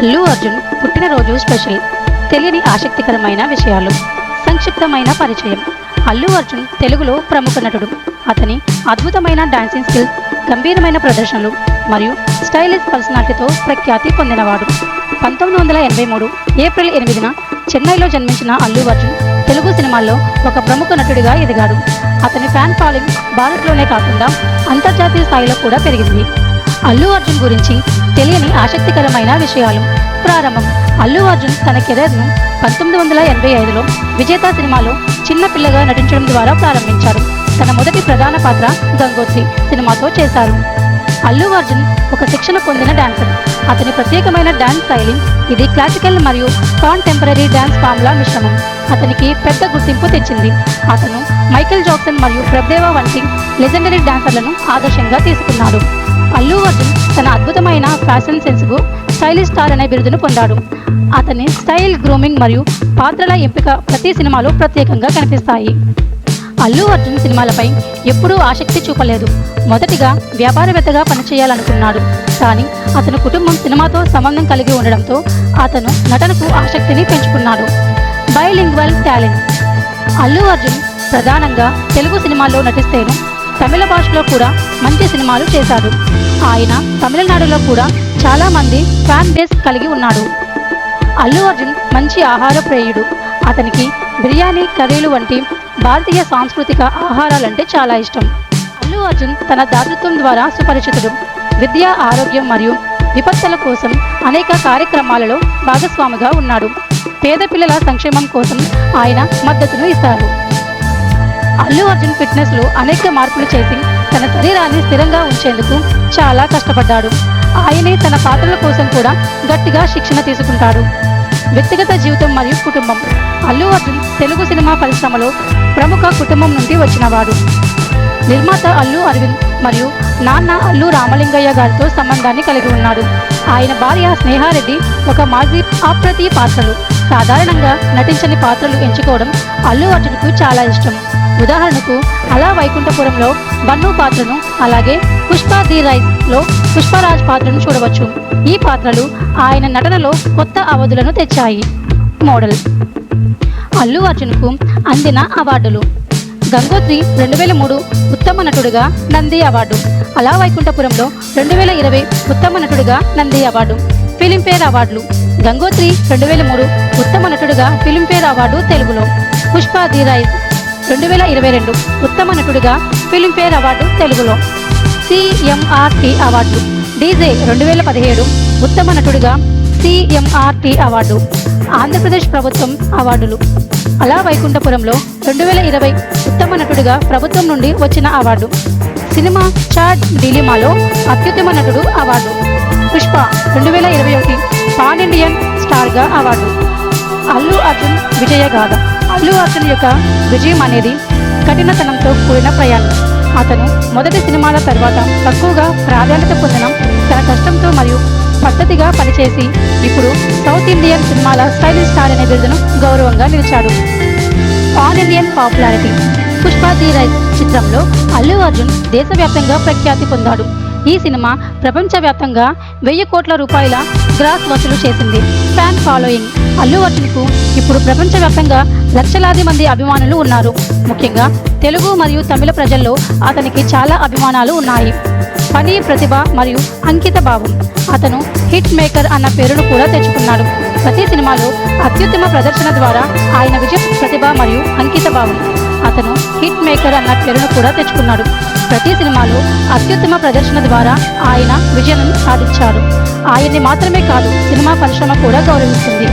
అల్లు అర్జున్ పుట్టినరోజు స్పెషల్, తెలియని ఆసక్తికరమైన విషయాలు, సంక్షిప్తమైన పరిచయం. అల్లు అర్జున్ తెలుగులో ప్రముఖ నటుడు. అతని అద్భుతమైన డాన్సింగ్ స్కిల్స్, గంభీరమైన ప్రదర్శనలు మరియు స్టైలిష్ పర్సనాలిటీతో ప్రఖ్యాతి పొందినవాడు. 1983 ఏప్రిల్ 8న చెన్నైలో జన్మించిన అల్లు అర్జున్ తెలుగు సినిమాల్లో ఒక ప్రముఖ నటుడిగా ఎదిగాడు. అతని ఫ్యాన్ ఫాలోయింగ్ భారత్లోనే కాకుండా అంతర్జాతీయ స్థాయిలో కూడా పెరిగింది. అల్లు అర్జున్ గురించి తెలియని ఆసక్తికరమైన విషయాలు. ప్రారంభం. అల్లు అర్జున్ తన కెరీర్ను 1985లో విజేత సినిమాలో చిన్న పిల్లగా నటించడం ద్వారా ప్రారంభించారు. తన మొదటి ప్రధాన పాత్ర గంగోత్రి సినిమాతో చేశారు. అల్లు అర్జున్ ఒక శిక్షణ పొందిన డాన్సర్. అతని ప్రత్యేకమైన డాన్స్ శైలి ఇది క్లాసికల్ మరియు కాంటెంపరీ డాన్స్ ఫామ్ల మిశ్రమం అతనికి పెద్ద గుర్తింపు తెచ్చింది. అతను మైకేల్ జాక్సన్ మరియు ప్రభుదేవా వంటి లెజెండరీ డాన్సర్లను ఆదర్శంగా తీసుకున్నాడు. అల్లు అర్జున్ తన అద్భుతమైన ఫ్యాషన్ సెన్స్కు స్టైలిష్ స్టార్ అనే బిరుదును పొందాడు. అతని స్టైల్, గ్రూమింగ్ మరియు పాత్రల ఎంపిక ప్రతి సినిమాలో ప్రత్యేకంగా కనిపిస్తాయి. అల్లు అర్జున్ సినిమాలపై ఎప్పుడూ ఆసక్తి చూపలేదు. మొదటిగా వ్యాపారవేత్తగా పనిచేయాలనుకున్నాడు. కానీ అతని కుటుంబం సినిమాతో సంబంధం కలిగి ఉండడంతో అతను నటనకు ఆసక్తిని పెంచుకున్నాడు. Bilingual talent. అల్లు అర్జున్ ప్రధానంగా తెలుగు సినిమాల్లో నటిస్తేను తమిళ భాషలో కూడా మంచి సినిమాలు చేశాడు. ఆయన తమిళనాడులో కూడా చాలా మంది ఫ్యాన్ బేస్ కలిగి ఉన్నాడు. అల్లు అర్జున్ మంచి ఆహార ప్రియుడు. అతనికి బిర్యానీ, కర్రీలు వంటి భారతీయ సాంస్కృతిక ఆహారాలంటే చాలా ఇష్టం. అల్లు అర్జున్ తన దాతృత్వం ద్వారా సుపరిచితుడు. విద్య, ఆరోగ్యం మరియు విపత్తుల కోసం అనేక కార్యక్రమాలలో భాగస్వామిగా ఉన్నాడు. పేద పిల్లల సంక్షేమం కోసం ఆయన మద్దతును ఇస్తారు. అల్లు అర్జున్ ఫిట్నెస్లో అనేక మార్పులు చేసి తన శరీరాన్ని స్థిరంగా ఉంచేందుకు చాలా కష్టపడ్డాడు. ఆయనే తన పాత్రల కోసం కూడా గట్టిగా శిక్షణ తీసుకుంటాడు. వ్యక్తిగత జీవితం మరియు కుటుంబం. అల్లు అర్జున్ తెలుగు సినిమా పరిశ్రమలో ప్రముఖ కుటుంబం నుండి వచ్చినవాడు. నిర్మాత అల్లు అరవింద్ మరియు నాన్న అల్లు రామలింగయ్య గారితో సంబంధాన్ని కలిగి ఉన్నాడు. ఆయన భార్య స్నేహారెడ్డి ఒక మాజీ అప్రతి పాత్రలు. సాధారణంగా నటించని పాత్రలు ఎంచుకోవడం అల్లు అర్జున్కు చాలా ఇష్టం. ఉదాహరణకు అలా వైకుంఠపురంలో బన్ను పాత్రను, అలాగే పుష్ప ది రైస్లో పుష్పరాజ్ పాత్రను చూడవచ్చు. ఈ పాత్రలు ఆయన నటనలో కొత్త అవధులను తెచ్చాయి. మోడల్. అల్లు అర్జున్కు అందిన అవార్డులు. గంగోత్రి 2003 ఉత్తమ నటుడిగా నంది అవార్డు. అలా వైకుంఠపురంలో 2020 ఉత్తమ నటుడిగా నంది అవార్డు. ఫిలింఫేర్ అవార్డులు. గంగోత్రి 2003 ఉత్తమ నటుడిగా ఫిలింఫేర్ అవార్డు తెలుగులో. పుష్ప ది రైస్ 2022 ఉత్తమ నటుడిగా ఫిలింఫేర్ అవార్డు తెలుగులో. CMRT award. డీజే 2017 ఉత్తమ నటుడిగా CMRT అవార్డు. ఆంధ్రప్రదేశ్ ప్రభుత్వం అవార్డులు. అలా వైకుంఠపురంలో 2020 ఉత్తమ నటుడిగా ప్రభుత్వం నుండి వచ్చిన అవార్డు. సినిమా చాట్ డిలిమాలో అత్యుత్తమ నటుడు అవార్డు. పుష్ప 2021 పాన్ ఇండియన్ స్టార్గా అవార్డు. అల్లు అర్జున్ విజయగాథ. అల్లు అర్జున్ యొక్క విజయం అనేది కఠినతనంతో కూడిన ప్రయాణం. అతను మొదటి సినిమాల తర్వాత తక్కువగా ప్రాధాన్యత పొందిన తన కష్టంతో మరియు పద్ధతిగా పనిచేసి ఇప్పుడు సౌత్ ఇండియన్ సినిమాల స్టైలిష్ స్టార్ అనే బిరుదును గౌరవంగా నిలిచాడు. Pan Indian popularity. Pushpa the rice చిత్రంలో అల్లు అర్జున్ దేశవ్యాప్తంగా ప్రఖ్యాతి పొందాడు. ఈ సినిమా ప్రపంచవ్యాప్తంగా 1000 కోట్ల రూపాయల గ్రాస్ వసూలు చేసింది. Fan following. అల్లు అర్జున్కు ఇప్పుడు ప్రపంచవ్యాప్తంగా లక్షలాది మంది అభిమానులు ఉన్నారు. ముఖ్యంగా తెలుగు మరియు తమిళ ప్రజల్లో అతనికి చాలా అభిమానాలు ఉన్నాయి. పని, ప్రతిభ మరియు అంకిత భావం. అతను హిట్ మేకర్ అన్న పేరును కూడా తెచ్చుకున్నాడు. ప్రతి సినిమాలో అత్యుత్తమ ప్రదర్శన ద్వారా ఆయన విజయం, ప్రతిభ మరియు అంకిత భావం. అతను హిట్ మేకర్ అన్న పేరును కూడా తెచ్చుకున్నాడు. ప్రతి సినిమాలో అత్యుత్తమ ప్రదర్శన ద్వారా ఆయన విజయం సాధించాడు. ఆయన్ని మాత్రమే కాదు, సినిమా పరిశ్రమ కూడా గౌరవిస్తుంది.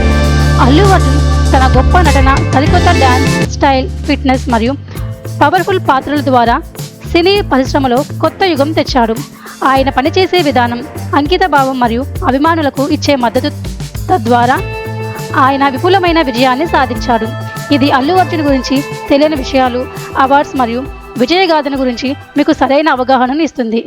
అల్లు అర్జున్ తన గొప్ప నటన, సరికొత్త డ్యాన్స్ స్టైల్, ఫిట్నెస్ మరియు పవర్ఫుల్ పాత్రల ద్వారా సినీ పరిశ్రమలో కొత్త యుగం తెచ్చాడు. ఆయన పనిచేసే విధానం, అంకిత భావం మరియు అభిమానులకు ఇచ్చే మద్దతు తద్వారా ఆయన విపులమైన విజయాన్ని సాధించాడు. ఇది అల్లు అర్జున్ గురించి తెలియని విషయాలు, అవార్డ్స్ మరియు విజయగాథను గురించి మీకు సరైన అవగాహనను ఇస్తుంది.